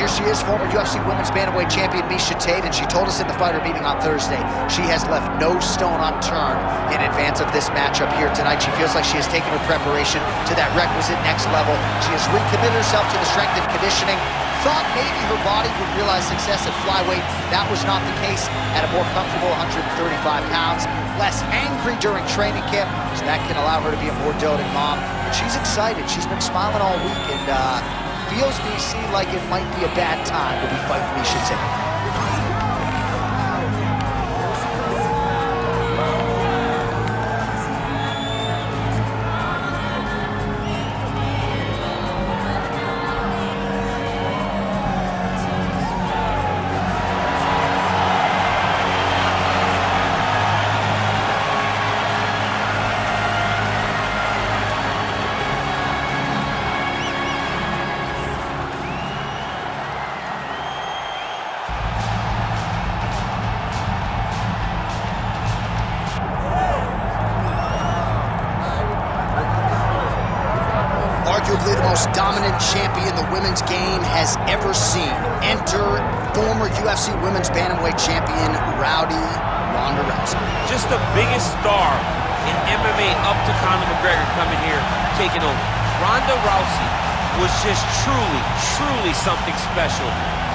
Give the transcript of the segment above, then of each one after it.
she is, former UFC Women's Bantamweight Champion Miesha Tate, and she told us in the fighter meeting on Thursday she has left no stone unturned in advance of this matchup here tonight. She feels like she has taken her preparation to that requisite next level. She has recommitted herself to the strength and conditioning. Thought maybe her body would realize success at flyweight. That was not the case at a more comfortable 135 pounds. Less angry during training camp, so that can allow her to be a more doting mom. But she's excited. She's been smiling all week and feels DC like it might be a bad time to be fighting Miesha Tate. Arguably the most dominant champion the women's game has ever seen. Enter former UFC Women's Bantamweight Champion Ronda Rousey. Just the biggest star in MMA up to Conor McGregor coming here, taking over. Ronda Rousey was just truly something special.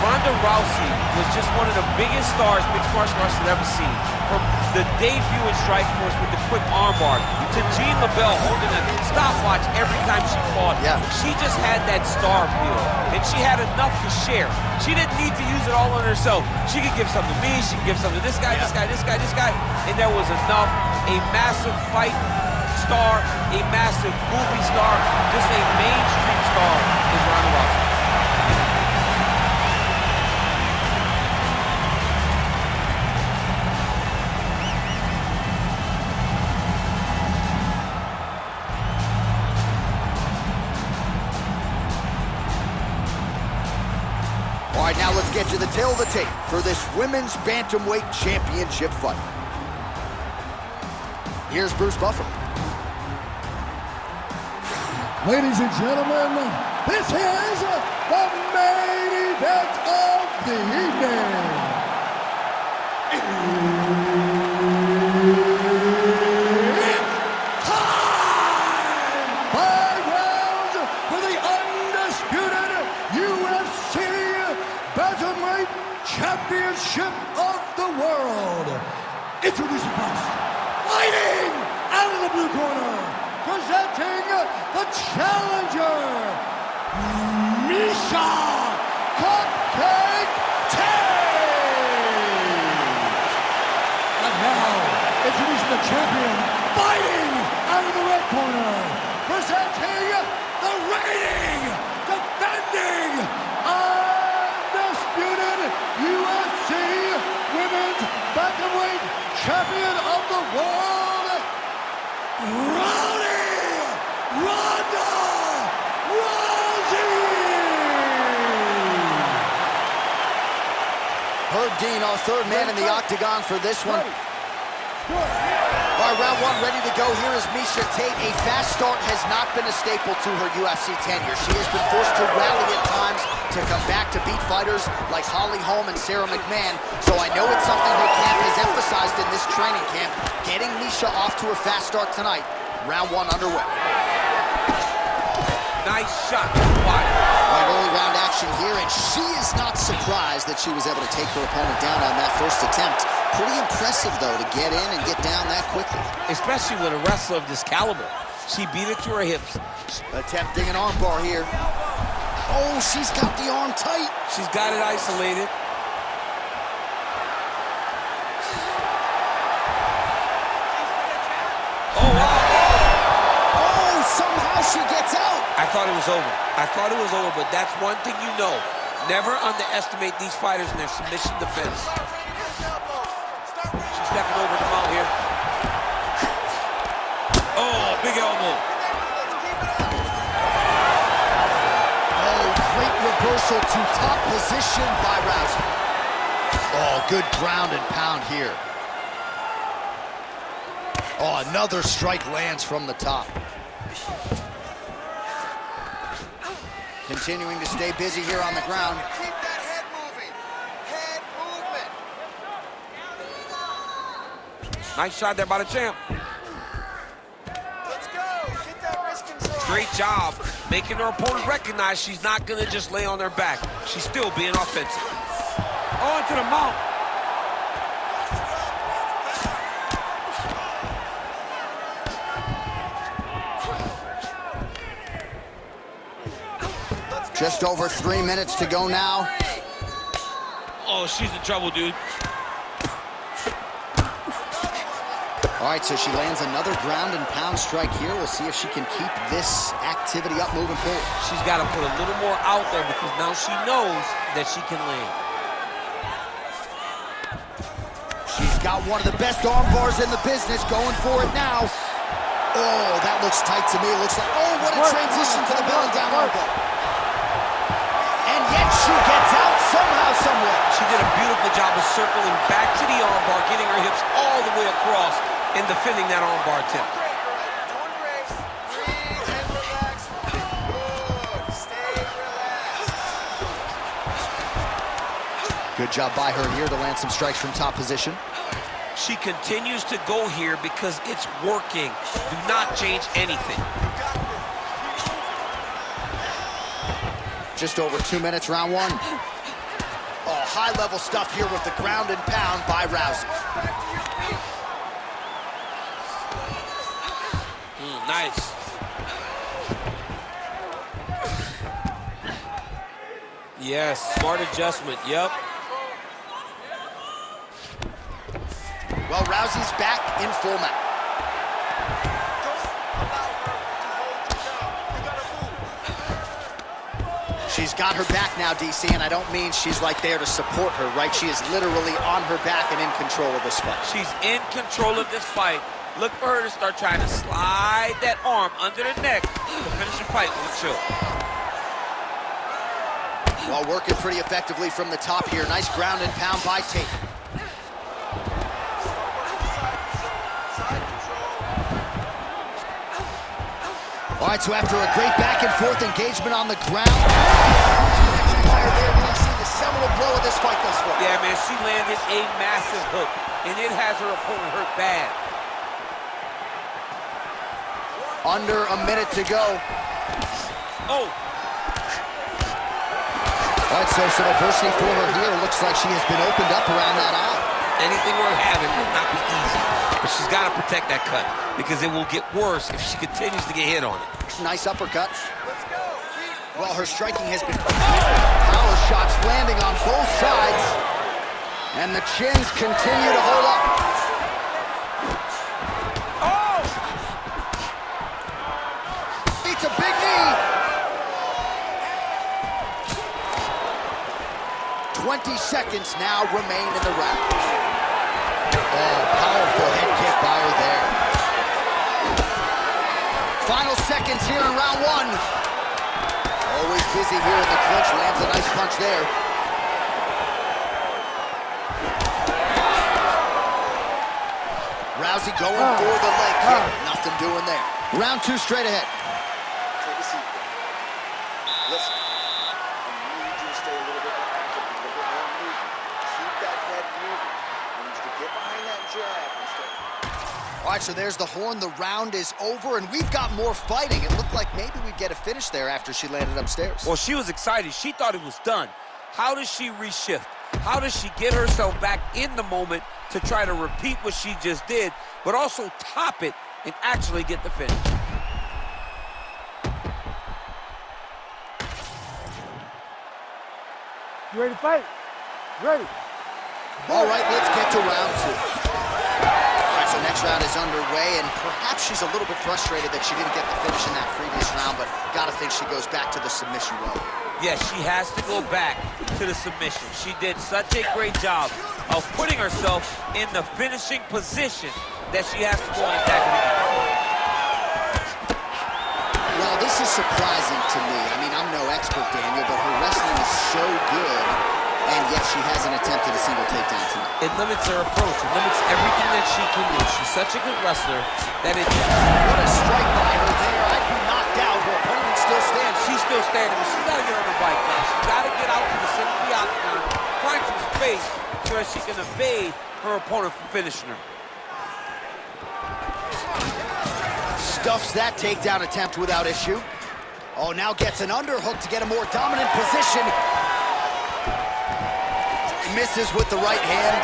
Ronda Rousey was just one of the biggest stars mixed martial arts had ever seen. From the debut in Strikeforce with the quick armbar to Jean LaBelle holding a stopwatch every time she fought. Yeah. She just had that star feel, and she had enough to share. She didn't need to use it all on herself. She could give some to me, she could give some to this guy, this guy, and there was enough. A massive fight star, a massive movie star, just a mainstream star is Ronda Rousey. All right, now let's get to the tail of the tape for this Women's Bantamweight Championship fight. Here's Bruce Buffer. Ladies and gentlemen, this is the main event of the evening. It's time! 5 rounds for the undisputed UFC Bantamweight Championship of the world. Introducing first, fighting out of the blue corner, presenting the challenger, Miesha Tate. And now, introducing the champion, fighting out of the red corner, presenting the reigning, defending, undisputed UFC Women's Bantamweight Champion of the world, Ronda Rousey! Herb Dean, our third man in the octagon for this one. All right, round one ready to go. Here is Miesha Tate. A fast start has not been a staple to her UFC tenure. She has been forced to rally at times to come back to beat fighters like Holly Holm and Sarah McMahon. So I know it's something her camp has emphasized in this training camp. Getting Miesha off to a fast start tonight. Round one underway. Nice shot. Wide. Right, early round action here, and she is not surprised that she was able to take her opponent down on that first attempt. Pretty impressive, though, to get in and get down that quickly. Especially with a wrestler of this caliber. She beat it to her hips. Attempting an armbar here. Oh, she's got the arm tight. She's got it isolated. Oh, wow. Oh, somehow she gets out. I thought it was over. I thought it was over, but that's one thing you know. Never underestimate these fighters in their submission defense. She's stepping over the mount here. Oh, big elbow. Oh, great reversal to top position by Rousey. Oh, good ground and pound here. Oh, another strike lands from the top. Continuing to stay busy here on the ground. Nice shot there by the champ. Let's go. Get that wrist control. Great job making her opponent recognize she's not gonna just lay on their back. She's still being offensive. Oh, into the mount. Just over 3 minutes to go now. Oh, she's in trouble, dude. All right, so she lands another ground and pound strike here. We'll see if she can keep this activity up moving forward. She's got to put a little more out there because now she knows that she can land. She's got one of the best arm bars in the business, going for it now. Oh, that looks tight to me. It looks like, oh, what a transition to the belly down arm bar. And yet she gets out somehow, somewhere. She did a beautiful job of circling back to the arm bar, getting her hips all the way across and defending that arm bar attempt. Doing great. Breathe and relax. Good. Stay relaxed. Good job by her here to land some strikes from top position. She continues to go here because it's working. Do not change anything. Just over 2 minutes, round one. Oh, high-level stuff here with the ground and pound by Rousey. Nice. Yes, smart adjustment, yep. Well, Rousey's back in full mount. She's got her back now, DC, and I don't mean she's right there to support her, right? She is literally on her back and in control of this fight. She's in control of this fight. Look for her to start trying to slide that arm under the neck to finish the fight with a choke. Well, working pretty effectively from the top here. Nice ground and pound by Tate. All right, so after a great back and forth engagement on the ground, there we see the seminal blow of this fight thus far. Yeah, man, she landed a massive hook, and it has her opponent hurt bad. Under a minute to go. Oh. All right, so some adversity for her here. Looks like she has been opened up around that eye. Anything worth having will not be easy, but she's got to protect that cut because it will get worse if she continues to get hit on it. Nice uppercut. Well, her striking has been power shots landing on both sides, and the chins continue to hold up. Oh! It's a big knee. 20 seconds now remain in the round. Oh, powerful head kick by her there. Final seconds here in round one. Always busy here in the clinch, lands a nice punch there. Rousey going for the leg kick. Nothing doing there. Round two straight ahead. Take a seat. Listen, I need you to stay a little bit more active, a little bit more movement. Keep that head moving. I need you to get behind that jab instead. All right, so there's the horn. The round is over, and we've got more fighting. It looked like maybe we'd get a finish there after she landed upstairs. Well, she was excited. She thought it was done. How does she reshift? How does she get herself back in the moment to try to repeat what she just did, but also top it and actually get the finish? You ready to fight? You ready? All right, let's get to round two. All right, so next round is underway, and perhaps she's a little bit frustrated that she didn't get the finish in that previous round, but gotta think she goes back to the submission road. Yes, she has to go back to the submission. She did such a great job of putting herself in the finishing position that she has to go and attack it again. Well, this is surprising to me. I mean, I'm no expert, Daniel, but her wrestling is so good, and yet she hasn't attempted a single takedown tonight. It limits her approach. It limits everything that she can do. She's such a good wrestler that it... What a strike by her there. I'd be knocked out. Her opponent still stands. She's still standing, but she's got to get on her bike now. She's got to get out to the center of the octagon, find some space so that she can evade her opponent from finishing her. Stuffs that takedown attempt without issue. Oh, now gets an underhook to get a more dominant position. Misses with the right hand.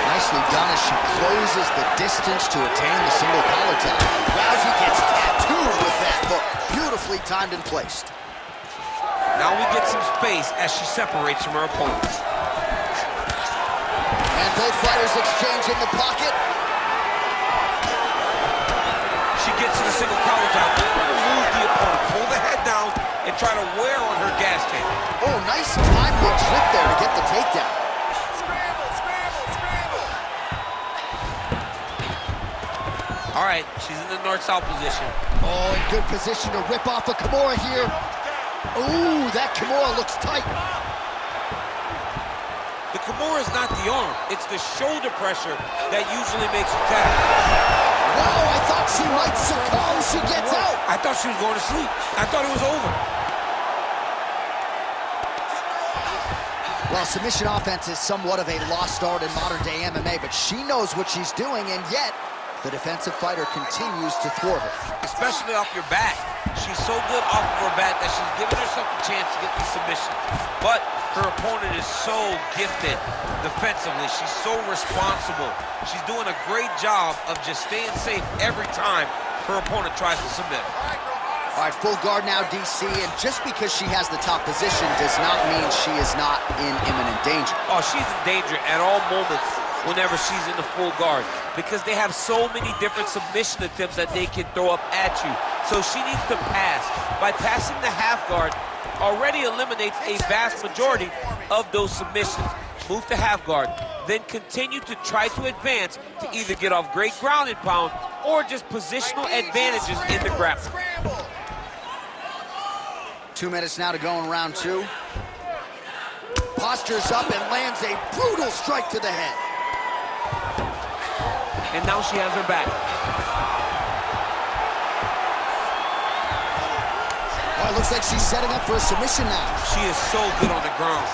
Nicely done as she closes the distance to attain the single collar tie. Rousey gets tattooed with that hook. Beautifully timed and placed. Now we get some space as she separates from her opponent. And both fighters exchange in the pocket. She gets to the single collar tie. Move the opponent, pull the head down, and try to wear on her gas tank. Oh, nice time to trip there to get the takedown. Scramble, scramble, scramble. All right, she's in the north-south position. Oh, in good position to rip off a Kimura here. Ooh, that Kimura looks tight. The Kimura is not the arm, it's the shoulder pressure that usually makes her tap. Wow, I thought she might succumb. She gets out. I thought she was going to sleep. I thought it was over. Well, submission offense is somewhat of a lost art in modern-day MMA, but she knows what she's doing, and yet the defensive fighter continues to thwart her. Especially off your back. She's so good off of her back that she's giving herself a chance to get these submissions. But her opponent is so gifted defensively. She's so responsible. She's doing a great job of just staying safe every time her opponent tries to submit her. All right, full guard now, DC, and just because she has the top position does not mean she is not in imminent danger. Oh, she's in danger at all moments whenever she's in the full guard because they have so many different submission attempts that they can throw up at you. So she needs to pass. By passing the half guard, already eliminates a vast majority of those submissions. Move to half guard, then continue to try to advance to either get off great ground and pound or just positional advantages in the grapple. 2 minutes now to go in round two. Postures up and lands a brutal strike to the head. And now she has her back. Oh, it looks like she's setting up for a submission now. She is so good on the ground.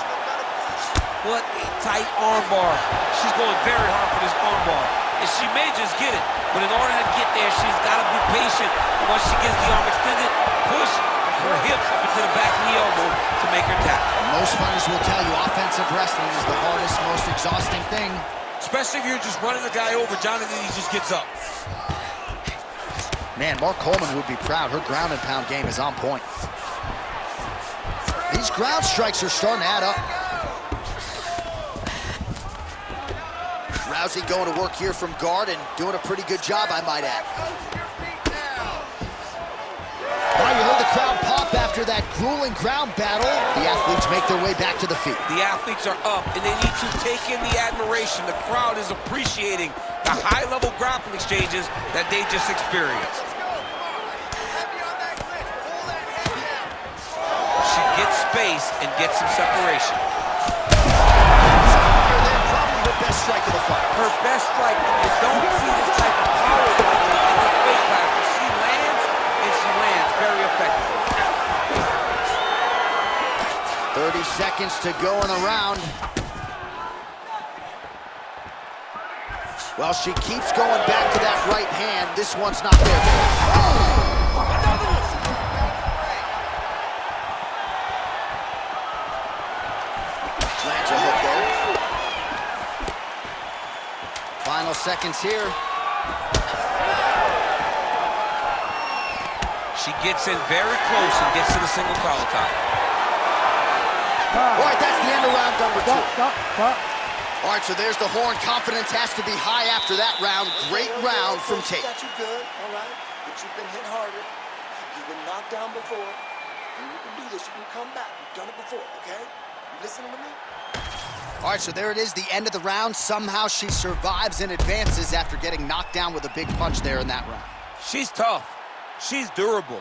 What a tight armbar. She's going very hard for this armbar. And she may just get it, but in order to get there, she's got to be patient. Once she gets the arm extended, push her hips up into the back of the elbow to make her tap. Most fighters will tell you offensive wrestling is the hardest, most exhausting thing. Especially if you're just running the guy over, Jonathan, he just gets up. Man, Mark Coleman would be proud. Her ground and pound game is on point. These ground strikes are starting to add up. Rousey going to work here from guard and doing a pretty good job, I might add. Oh, you heard the crowd pop after that grueling ground battle. The athletes make their way back to the feet. The athletes are up, and they need to take in the admiration. The crowd is appreciating the high-level grappling exchanges that they just experienced. She gets space and gets some separation. Probably her best strike of the fight. Her best strike, you don't see this type of power in the weight class. She lands, and she lands very effectively. 30 seconds to go in the round. Well, she keeps going back to that right hand. This one's not there. Oh! Another one! Lands a hook there. Final seconds here. She gets in very close and gets to the single collar tie. All right, that's the end of round number two. Stop. All right, so there's the horn. Confidence has to be high after that round. Great round from Tate. Got you good, all right? But you've been hit harder. You've been knocked down before. And you can do this. You can come back. You've done it before, okay? You listening to me? All right, so there it is, the end of the round. Somehow she survives and advances after getting knocked down with a big punch there in that round. She's tough. She's durable.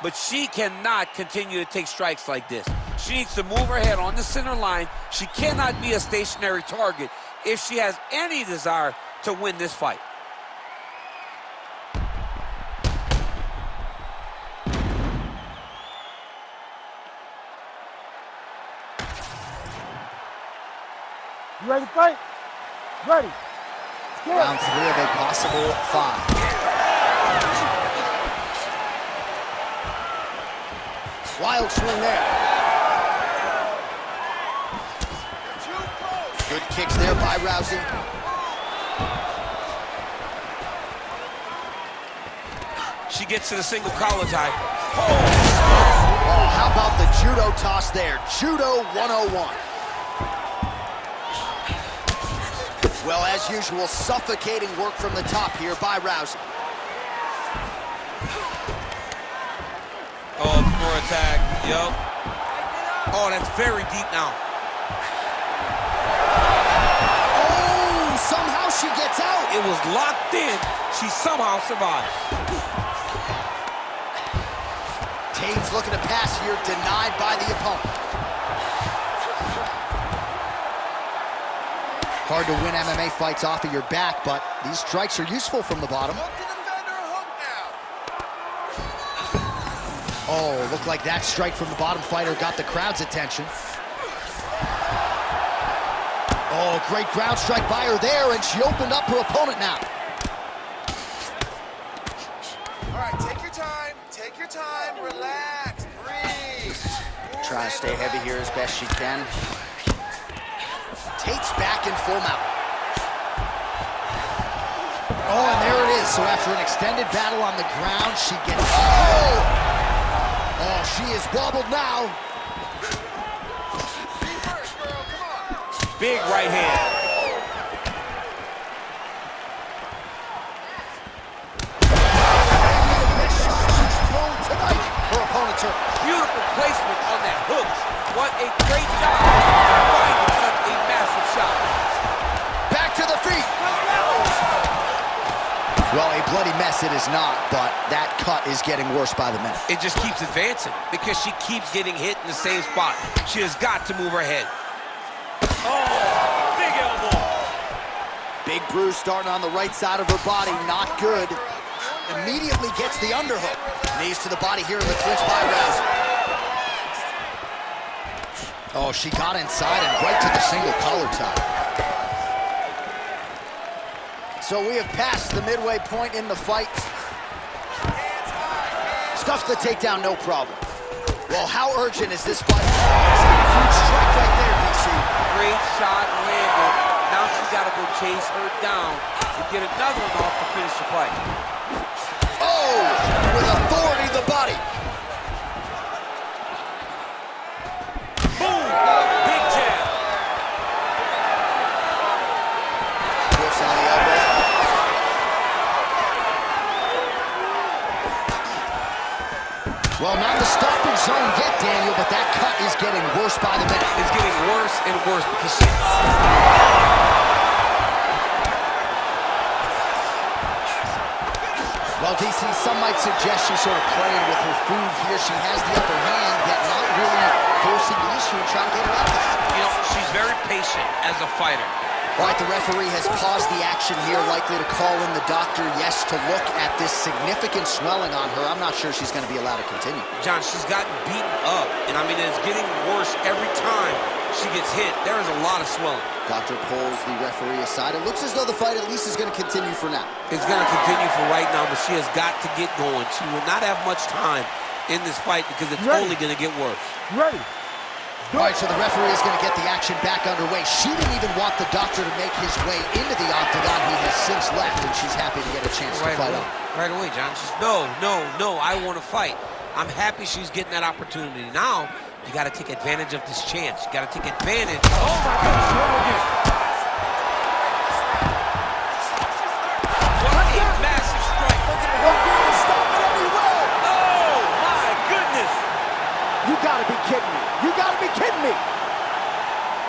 But she cannot continue to take strikes like this. She needs to move her head on the center line. She cannot be a stationary target if she has any desire to win this fight. You ready to fight? Ready. Let's Round 3 of a possible 5. Wild swing there. Good kicks there by Rousey. She gets to the single collar tie. Oh, how about the judo toss there? Judo 101. Well, as usual, suffocating work from the top here by Rousey. Oh, more attack. Yup. Oh, that's very deep now. Oh, somehow she gets out. It was locked in. She somehow survived. Tate's looking to pass here, denied by the opponent. Hard to win MMA fights off of your back, but these strikes are useful from the bottom. Oh, looked like that strike from the bottom fighter got the crowd's attention. Oh, great ground strike by her there, and she opened up her opponent now. All right, take your time, relax, breathe. Trying to stay heavy here as best she can. Tate's back in full mount. Oh, and there it is. So after an extended battle on the ground, she gets... Oh! Oh, she is wobbled now. Big right hand. Her opponent's hurt. Beautiful placement on that hook. What a great job finding such a massive shot. Back to the feet. Well, a bloody mess it is not, but that cut is getting worse by the minute. It just keeps advancing because she keeps getting hit in the same spot. She has got to move her head. Oh, big elbow. Big bruise starting on the right side of her body, not good. Immediately gets the underhook. Knees to the body here in the clinch by Rousey. Oh, she got inside and right to the single collar tie. So we have passed the midway point in the fight. Stuffs the takedown, no problem. Well, how urgent is this fight? Huge strike right there, DC. Great shot landed. Now she's got to go chase her down and get another one off to finish the fight. Oh, with authority the body. Boom! Big jab. Whips on the elbow. Well, not the stopping zone yet, Daniel, but that cut is getting worse by the minute. It's getting worse and worse because she... Well, DC, some might suggest she's sort of playing with her food here. She has the upper hand, yet not really forcing the issue and trying to get her out there. You know, she's very patient as a fighter. All right, the referee has paused the action here, likely to call in the doctor, yes, to look at this significant swelling on her. I'm not sure she's going to be allowed to continue. John, she's gotten beaten up, and I mean, it's getting worse every time she gets hit. There is a lot of swelling. Doctor pulls the referee aside. It looks as though the fight at least is going to continue for now. It's going to continue for right now, but she has got to get going. She will not have much time in this fight because it's only going to get worse. Ready. All right, so the referee is going to get the action back underway. She didn't even want the doctor to make his way into the octagon. He has since left, and she's happy to get a chance to fight on. Right away, John. She's, no, I want to fight. I'm happy she's getting that opportunity. Now, you got to take advantage of this chance. You got to take advantage. Oh, my goodness. What a massive strike. Oh, my goodness. You got to be kidding me. You got to be kidding me.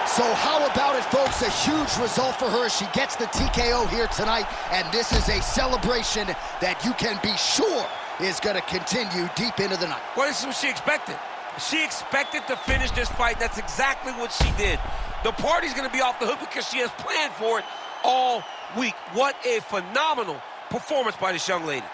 So how about it, folks? A huge result for her. She gets the TKO here tonight, and this is a celebration that you can be sure is going to continue deep into the night. Well, this is what she expected. She expected to finish this fight. That's exactly what she did. The party's going to be off the hook because she has planned for it all week. What a phenomenal performance by this young lady.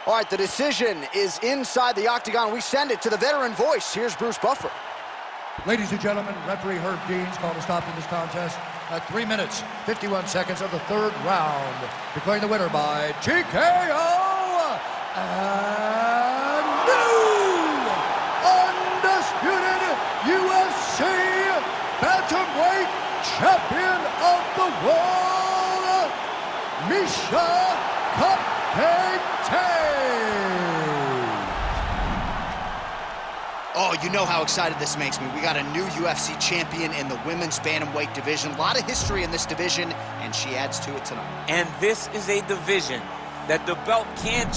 All All right, the decision is inside the octagon. We send it to the veteran voice. Here's Bruce Buffer. Ladies and gentlemen, referee Herb Dean's called a stop to this contest at 3 minutes, 51 seconds of the third round, declaring the winner by TKO and new undisputed UFC bantamweight champion of the world, Miesha Tate. Oh, you know how excited this makes me. We got a new UFC champion in the women's bantamweight division. A lot of history in this division, and she adds to it tonight. And this is a division that the belt can change.